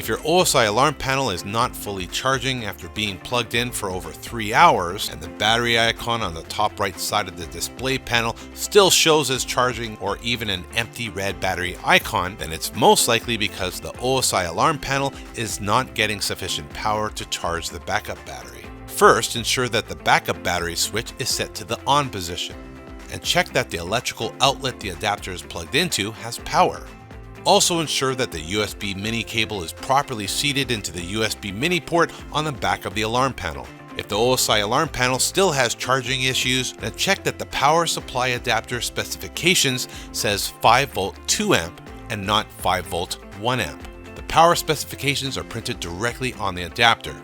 If your OSI alarm panel is not fully charging after being plugged in for over 3 hours and the battery icon on the top right side of the display panel still shows as charging or even an empty red battery icon, then it's most likely because the OSI alarm panel is not getting sufficient power to charge the backup battery. First, ensure that the backup battery switch is set to the on position, and check that the electrical outlet the adapter is plugged into has power. Also ensure that the USB mini cable is properly seated into the USB mini port on the back of the alarm panel. If the OSI alarm panel still has charging issues, then check that the power supply adapter specifications says 5V 2A and not 5V 1A. The power specifications are printed directly on the adapter.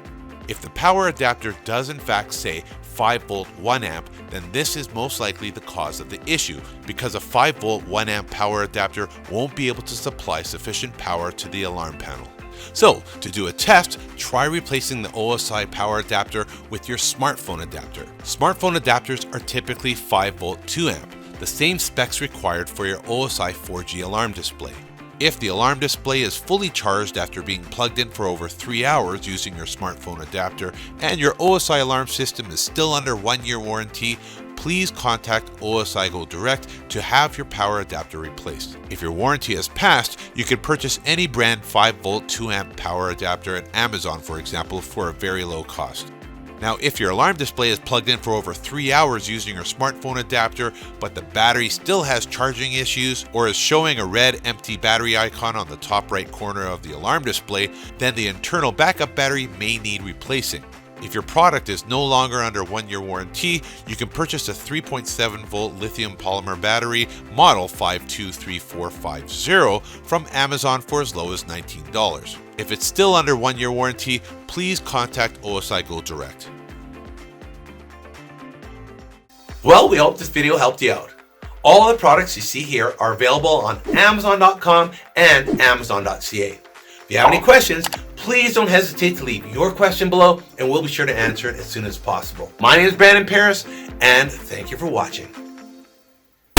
If the power adapter does in fact say 5V 1A, then this is most likely the cause of the issue, because a 5V 1A power adapter won't be able to supply sufficient power to the alarm panel. So, to do a test, try replacing the OSI power adapter with your smartphone adapter. Smartphone adapters are typically 5V 2A, the same specs required for your OSI 4G alarm display. If the alarm display is fully charged after being plugged in for over 3 hours using your smartphone adapter and your OSI alarm system is still under 1-year warranty, please contact OSI Go Direct to have your power adapter replaced. If your warranty has passed, you can purchase any brand 5V 2A power adapter at Amazon, for example, for a very low cost. Now, if your alarm display is plugged in for over 3 hours using your smartphone adapter, but the battery still has charging issues or is showing a red empty battery icon on the top right corner of the alarm display, then the internal backup battery may need replacing. If your product is no longer under 1-year warranty, you can purchase a 3.7V lithium polymer battery model 523450 from Amazon for as low as $19. If it's still under 1-year warranty, please contact OSI Go Direct. Well, we hope this video helped you out. All the products you see here are available on Amazon.com and Amazon.ca. If you have any questions, please don't hesitate to leave your question below and we'll be sure to answer it as soon as possible. My name is Brandon Paris and thank you for watching.